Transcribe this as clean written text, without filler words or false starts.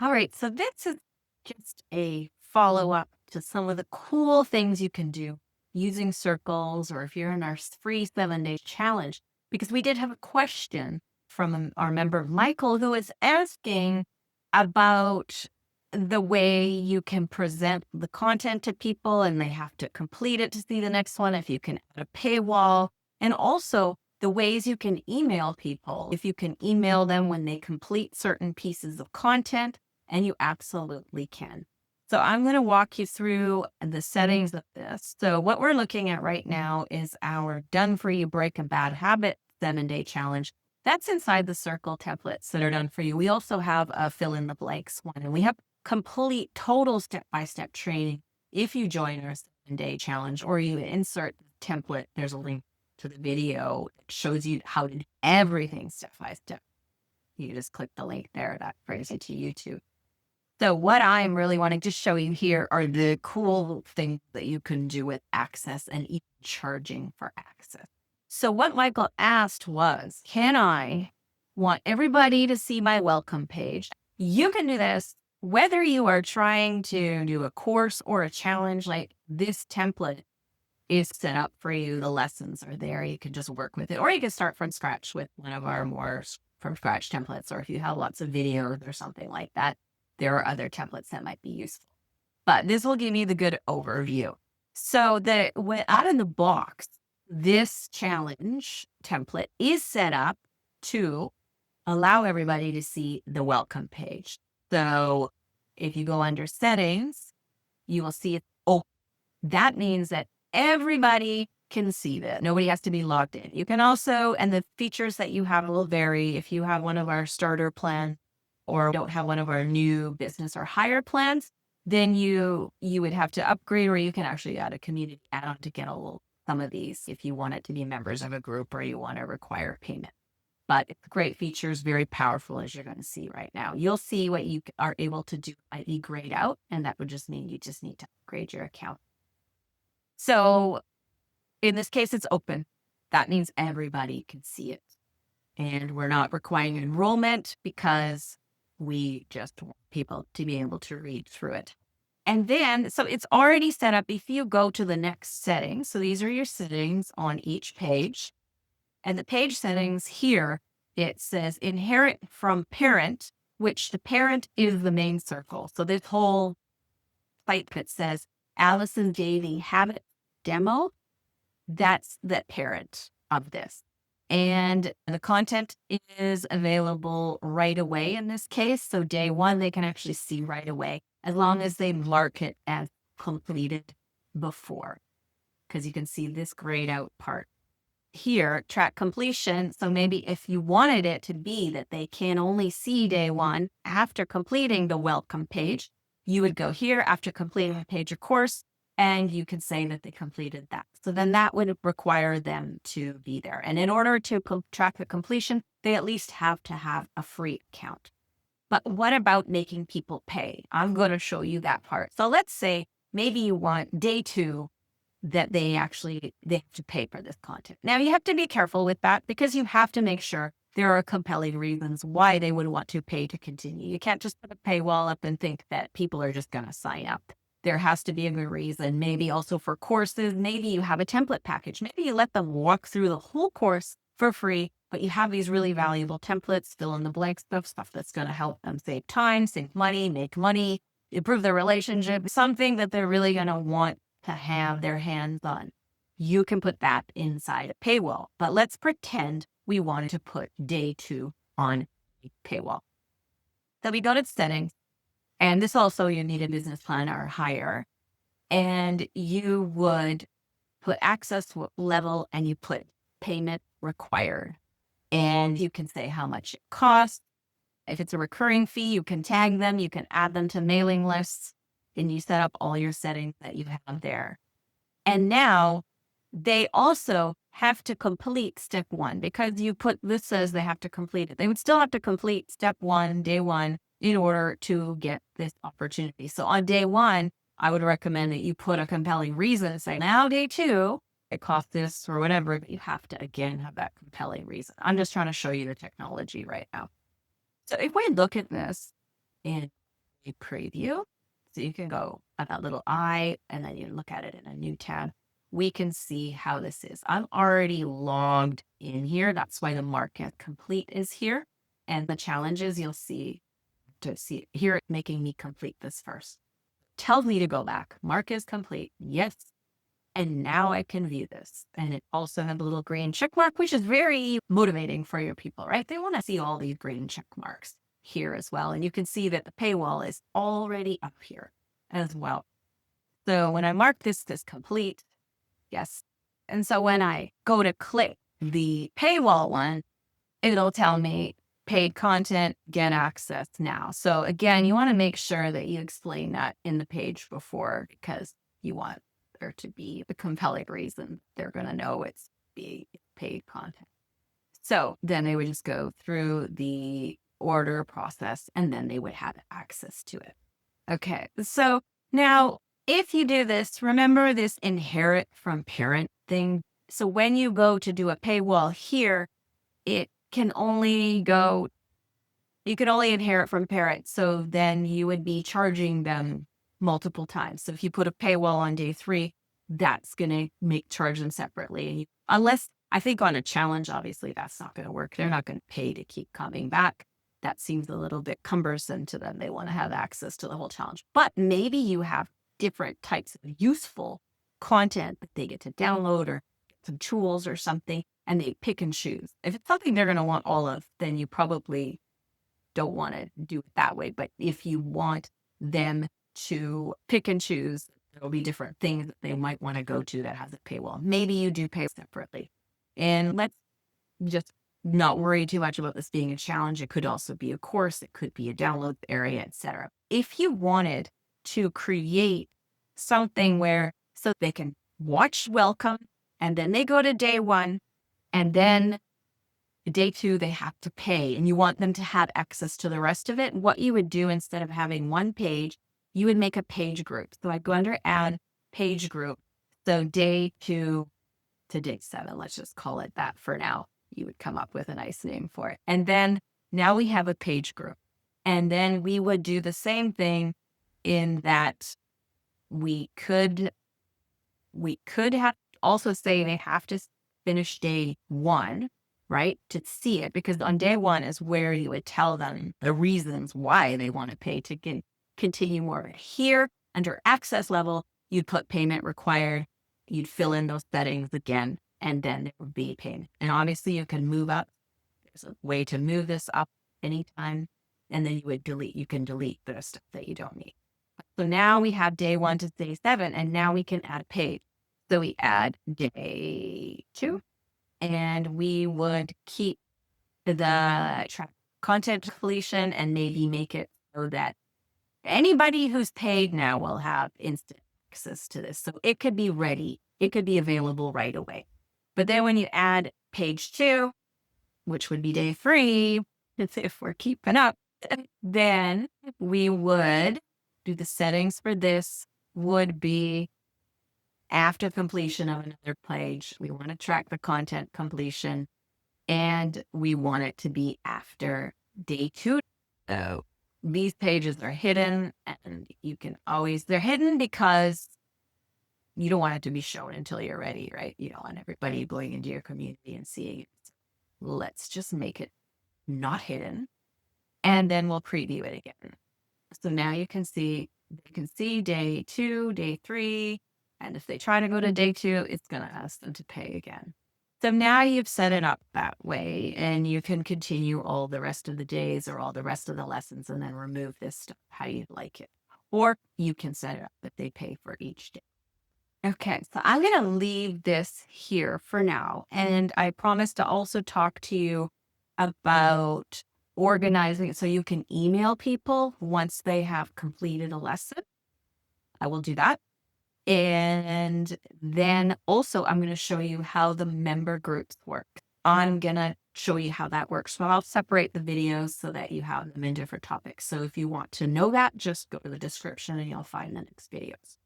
All right, so this is just a follow up to some of the cool things you can do using circles, or if you're in our free 7 day challenge, because we did have a question from our member Michael, who is asking about the way you can present the content to people and they have to complete it to see the next one, if you can add a paywall, and also the ways you can email people, if you can email them when they complete certain pieces of content, and you absolutely can. So I'm going to walk you through the settings of this. So what we're looking at right now is our Done For You Break a Bad Habit 7 day challenge. That's inside the circle templates that are done for you. We also have a fill in the blanks one, and we have complete total step-by-step training. If you join our 7 day challenge or you insert the template, there's a link to the video that shows you how to do everything step by step. You just click the link there, that brings you to YouTube. So what I'm really wanting to show you here are the cool things that you can do with access and even charging for access. So what Michael asked was, can I want everybody to see my welcome page? You can do this whether you are trying to do a course or a challenge. Like, this template is set up for you. The lessons are there. You can just work with it, or you can start from scratch with one of our more from scratch templates. Or if you have lots of videos or something like that, there are other templates that might be useful. But this will give you the good overview. So out of the box, this challenge template is set up to allow everybody to see the welcome page. So if you go under settings, you will see it. Oh, that means that everybody can see that. Nobody has to be logged in. You can also, and the features that you have will vary. If you have one of our starter plans or don't have one of our new business or higher plans, then you would have to upgrade, or you can actually add a community add-on to get some of these if you want it to be members of a group or you want to require payment. But it's great features, very powerful, as you're going to see right now. You'll see what you are able to do, i.e. grayed out, and that would just mean you just need to upgrade your account. So in this case, it's open. That means everybody can see it. And we're not requiring enrollment because we just want people to be able to read through it. And then, so it's already set up. If you go to the next setting, so these are your settings on each page. And the page settings here, it says inherit from parent, which the parent is the main circle. So this whole site that says Allison Daily Habit Demo, that's the parent of this. And the content is available right away in this case. So day one, they can actually see right away, as long as they mark it as completed before, because you can see this grayed out part here, track completion. So maybe if you wanted it to be that they can only see day one after completing the welcome page, you would go here after completing the page or course, and you can say that they completed that. So then that would require them to be there. And in order to track the completion, they at least have to have a free account. But what about making people pay? I'm going to show you that part. So let's say maybe you want day two that they have to pay for this content. Now you have to be careful with that, because you have to make sure there are compelling reasons why they would want to pay to continue. You can't just put a paywall up and think that people are just going to sign up. There has to be a good reason. Maybe also for courses, maybe you have a template package. Maybe you let them walk through the whole course for free, but you have these really valuable templates, fill in the blank stuff that's going to help them save time, save money, make money, improve their relationship, something that they're really going to want to have their hands on. You can put that inside a paywall. But let's pretend we wanted to put day two on a paywall. So we go to settings, and this also, you need a business plan or higher, and you would put access level and you put payment required. And you can say how much it costs. If it's a recurring fee, you can tag them, you can add them to mailing lists, and you set up all your settings that you have there. And now they also have to complete step one, because this says they have to complete it. They would still have to complete step one, day one, in order to get this opportunity. So on day one, I would recommend that you put a compelling reason and say, now day two, it costs this or whatever, but you have to, again, have that compelling reason. I'm just trying to show you the technology right now. So if we look at this in a preview. So you can go at that little eye and then you look at it in a new tab. We can see how this is. I'm already logged in here. That's why the mark as complete is here. And the challenges you'll see to see here, it's making me complete this first. Tells me to go back. Mark is complete. Yes. And now I can view this. And it also has a little green check mark, which is very motivating for your people, right? They want to see all these green check marks here as well. And you can see that the paywall is already up here as well. So when I mark this complete, yes. And so when I go to click the paywall one, it'll tell me paid content, get access now. So again, you want to make sure that you explain that in the page before, because you want there to be the compelling reason they're going to know it's being paid content. So then they would just go through the order process and then they would have access to it. Okay, so now if you do this, remember this inherit from parent thing. So when you go to do a paywall here, it can only go, you can only inherit from parents. So then you would be charging them multiple times. So if you put a paywall on day 3, that's going to charge them separately. And unless, I think on a challenge, obviously that's not going to work. They're not going to pay to keep coming back. That seems a little bit cumbersome to them. They want to have access to the whole challenge. But maybe you have different types of useful content that they get to download or some tools or something, and they pick and choose. If it's something they're going to want all of, then you probably don't want to do it that way. But if you want them to pick and choose, there'll be different things that they might want to go to that has a paywall. Maybe you do pay separately. And let's just not worry too much about this being a challenge. It could also be a course. It could be a download area, etc. If you wanted to create something where, so they can watch welcome, and then they go to day 1, and then day 2, they have to pay, and you want them to have access to the rest of it, what you would do instead of having one page, you would make a page group. So I'd go under add page group. So day 2 to day 7, let's just call it that for now. You would come up with a nice name for it. And then now we have a page group. And then we would do the same thing in that we could have also say they have to finish day 1, right? To see it, because on day 1 is where you would tell them the reasons why they want to pay to continue more. Here under access level, you'd put payment required. You'd fill in those settings again, and then it would be payment. And obviously you can move up. There's a way to move this up anytime. And then you can delete the stuff that you don't need. So now we have day 1 to day 7, and now we can add page. So we add day 2, and we would keep the track content completion and maybe make it so that anybody who's paid now will have instant access to this. So it could be ready. It could be available right away. But then when you add page 2, which would be day 3, if we're keeping up, then we would do the settings for this would be after completion of another page. We want to track the content completion, and we want it to be after day 2. So these pages are hidden, and you can always, they're hidden because you don't want it to be shown until you're ready, right? You don't want everybody going into your community and seeing it. Let's just make it not hidden, and then we'll preview it again. So now you can see day 2, day 3, and if they try to go to day 2, it's going to ask them to pay again. So now you've set it up that way, and you can continue all the rest of the days or all the rest of the lessons and then remove this stuff how you'd like it. Or you can set it up that they pay for each day. Okay, so I'm going to leave this here for now. And I promise to also talk to you about organizing it so you can email people once they have completed a lesson. I will do that. And then also I'm going to show you how the member groups work. I'm going to show you how that works. So I'll separate the videos so that you have them in different topics. So if you want to know that, just go to the description and you'll find the next videos.